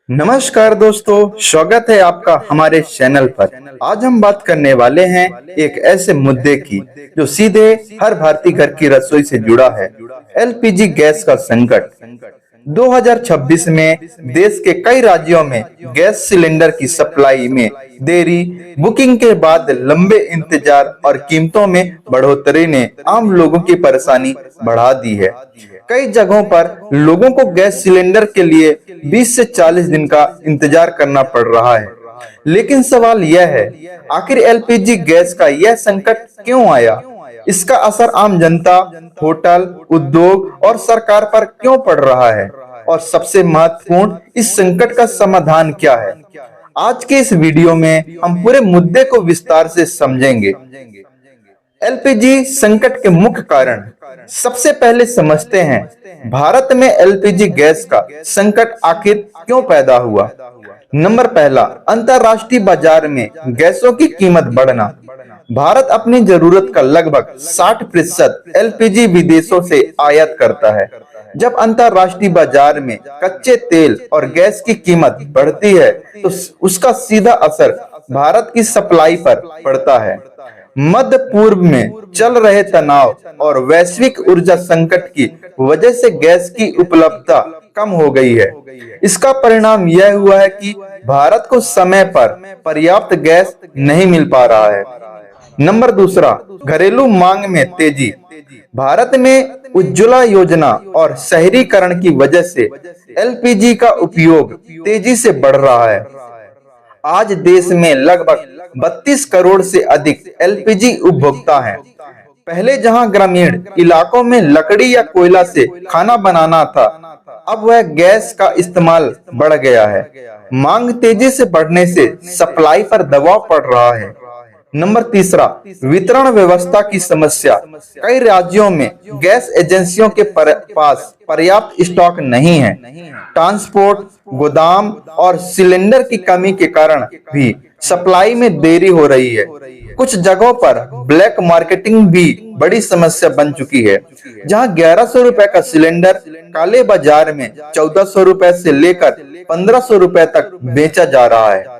नमस्कार दोस्तों, स्वागत है आपका हमारे चैनल पर। आज हम बात करने वाले हैं एक ऐसे मुद्दे की जो सीधे हर भारतीय घर की रसोई से जुड़ा है। एलपीजी गैस का संकट। 2026 में देश के कई राज्यों में गैस सिलेंडर की सप्लाई में देरी, बुकिंग के बाद लंबे इंतजार और कीमतों में बढ़ोतरी ने आम लोगों की परेशानी बढ़ा दी है। कई जगहों पर लोगों को गैस सिलेंडर के लिए 20 से 40 दिन का इंतजार करना पड़ रहा है। लेकिन सवाल यह है, आखिर एलपीजी गैस का यह संकट क्यों आया? इसका असर आम जनता, होटल, उद्योग और सरकार पर क्यों पड़ रहा है? और सबसे महत्वपूर्ण, इस संकट का समाधान क्या है? आज के इस वीडियो में हम पूरे मुद्दे को विस्तार से समझेंगे। एलपीजी संकट के मुख्य कारण सबसे पहले समझते हैं, भारत में एलपीजी गैस का संकट आखिर क्यों पैदा हुआ। नंबर पहला, अंतरराष्ट्रीय बाजार में गैसों की कीमत बढ़ना। भारत अपनी जरूरत का लगभग 60% एलपीजी विदेशों से आयात करता है। जब अंतरराष्ट्रीय बाजार में कच्चे तेल और गैस की कीमत बढ़ती है तो उसका सीधा असर भारत की सप्लाई पर पड़ता है। मध्य पूर्व में चल रहे तनाव और वैश्विक ऊर्जा संकट की वजह से गैस की उपलब्धता कम हो गई है। इसका परिणाम यह हुआ है कि भारत को समय पर पर्याप्त गैस नहीं मिल पा रहा है। नंबर दूसरा, घरेलू मांग में तेजी। भारत में उज्ज्वला योजना और शहरीकरण की वजह से एलपीजी का उपयोग तेजी से बढ़ रहा है। आज देश में लगभग 32 करोड़ से अधिक एलपीजी उपभोक्ता हैं। पहले जहां ग्रामीण इलाकों में लकड़ी या कोयला से खाना बनाना था, अब वह गैस का इस्तेमाल बढ़ गया है। मांग तेजी से बढ़ने से सप्लाई पर दबाव पड़ रहा है। नंबर तीसरा, वितरण व्यवस्था की समस्या। कई राज्यों में गैस एजेंसियों के पास पर्याप्त स्टॉक नहीं है। ट्रांसपोर्ट, गोदाम और सिलेंडर की कमी के कारण भी सप्लाई में देरी हो रही है। कुछ जगहों पर ब्लैक मार्केटिंग भी बड़ी समस्या बन चुकी है, जहां 1100 रुपए का सिलेंडर काले बाजार में 1400 रुपए से लेकर 1500 रुपए तक बेचा जा रहा है।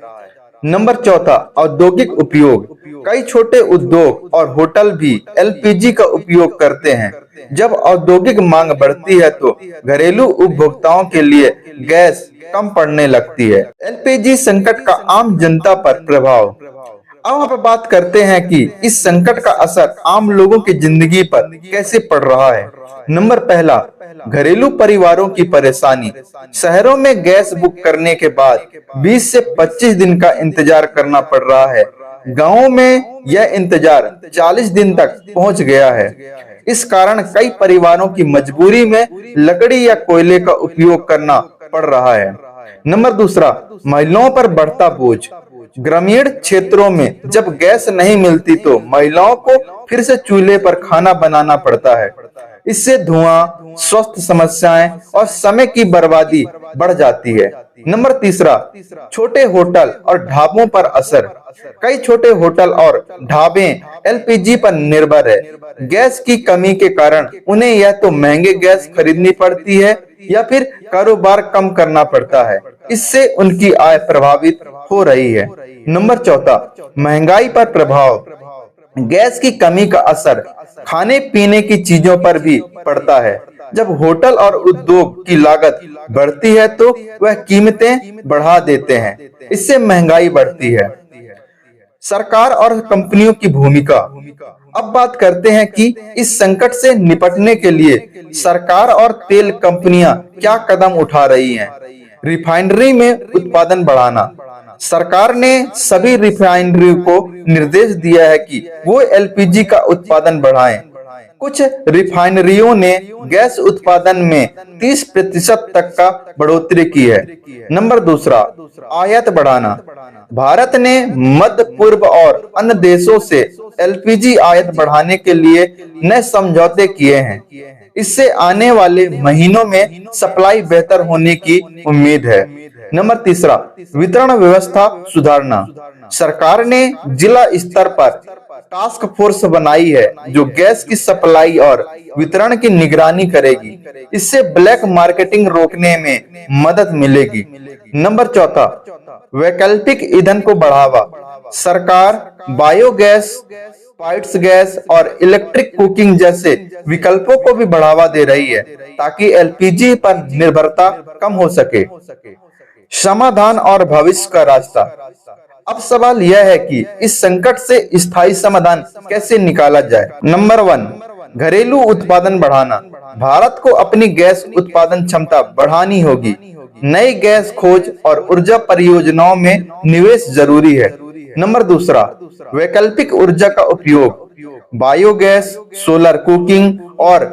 नंबर चौथा, औद्योगिक उपयोग। कई छोटे उद्योग और होटल भी एलपीजी का उपयोग करते हैं। जब औद्योगिक मांग बढ़ती है तो घरेलू उपभोक्ताओं के लिए गैस कम पड़ने लगती है। एलपीजी संकट का आम जनता पर प्रभाव। अब हम बात करते हैं कि इस संकट का असर आम लोगों की जिंदगी पर कैसे पड़ रहा है। नंबर पहला, घरेलू परिवारों की परेशानी। शहरों में गैस बुक करने के बाद 20 से 25 दिन का इंतजार करना पड़ रहा है। गांवों में यह इंतजार 40 दिन तक पहुंच गया है। इस कारण कई परिवारों की मजबूरी में लकड़ी या कोयले का उपयोग करना पड़ रहा है। नंबर दूसरा, महिलाओं पर बढ़ता बोझ। ग्रामीण क्षेत्रों में जब गैस नहीं मिलती तो महिलाओं को फिर से चूल्हे पर खाना बनाना पड़ता है। इससे धुआं, स्वास्थ्य समस्याएं और समय की बर्बादी बढ़ जाती है। नंबर तीसरा, छोटे होटल और ढाबों पर असर। कई छोटे होटल और ढाबे एलपीजी पर निर्भर है। गैस की कमी के कारण उन्हें या तो महंगे गैस खरीदनी पड़ती है या फिर कारोबार कम करना पड़ता है। इससे उनकी आय प्रभावित हो रही है। नंबर चौथा, महंगाई पर प्रभाव। गैस की कमी का असर खाने पीने की चीजों पर भी पड़ता है। जब होटल और उद्योग की लागत बढ़ती है तो वह कीमतें बढ़ा देते हैं। इससे महंगाई बढ़ती है। सरकार और कंपनियों की भूमिका। अब बात करते हैं कि इस संकट से निपटने के लिए सरकार और तेल कंपनियां क्या कदम उठा रही हैं। रिफाइनरी में उत्पादन बढ़ाना। सरकार ने सभी रिफाइनरी को निर्देश दिया है कि वो एलपीजी का उत्पादन बढ़ाएं। कुछ रिफाइनरियों ने गैस उत्पादन में 30% तक का बढ़ोतरी की है। नंबर दूसरा, आयात बढ़ाना। भारत ने मध्य पूर्व और अन्य देशों से एलपीजी आयात बढ़ाने के लिए नए समझौते किए हैं। इससे आने वाले महीनों में सप्लाई बेहतर होने की उम्मीद है। नंबर तीसरा, वितरण व्यवस्था सुधारना। सरकार ने जिला स्तर पर टास्क फोर्स बनाई है जो गैस की सप्लाई और वितरण की निगरानी करेगी। इससे ब्लैक मार्केटिंग रोकने में मदद मिलेगी। नंबर चौथा, वैकल्पिक ईंधन को बढ़ावा। सरकार बायोगैस, पाइप्स गैस और इलेक्ट्रिक कुकिंग जैसे विकल्पों को भी बढ़ावा दे रही है ताकि एलपीजी पर निर्भरता कम हो सके। समाधान और भविष्य का रास्ता। अब सवाल यह है कि इस संकट से स्थायी समाधान कैसे निकाला जाए। नंबर 1, घरेलू उत्पादन बढ़ाना। भारत को अपनी गैस उत्पादन क्षमता बढ़ानी होगी। नई गैस खोज और ऊर्जा परियोजनाओं में निवेश जरूरी है। नंबर 2, वैकल्पिक ऊर्जा का उपयोग। बायोगैस, सोलर कुकिंग और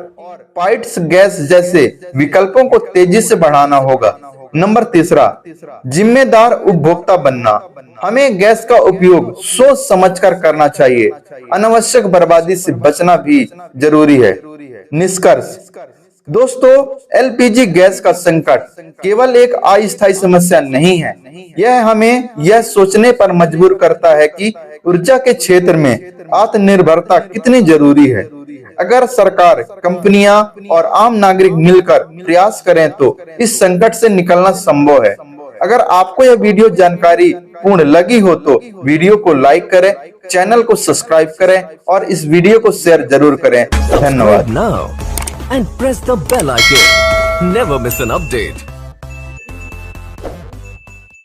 पाइप्स गैस जैसे विकल्पों को तेजी से बढ़ाना होगा। नंबर 3, जिम्मेदार उपभोक्ता बनना। हमें गैस का उपयोग सोच समझकर करना चाहिए। अनावश्यक बर्बादी से बचना भी जरूरी है। निष्कर्ष दोस्तों, एलपीजी गैस का संकट केवल एक अस्थायी समस्या नहीं है, यह हमें यह सोचने पर मजबूर करता है कि ऊर्जा के क्षेत्र में आत्मनिर्भरता कितनी जरूरी है। अगर सरकार, कंपनियां और आम नागरिक मिलकर प्रयास करें तो इस संकट से निकलना संभव है। अगर आपको यह वीडियो जानकारी पूर्ण लगी हो तो वीडियो को लाइक करें, चैनल को सब्सक्राइब करें और इस वीडियो को शेयर जरूर करें। धन्यवाद। And press the bell icon. Never miss an update.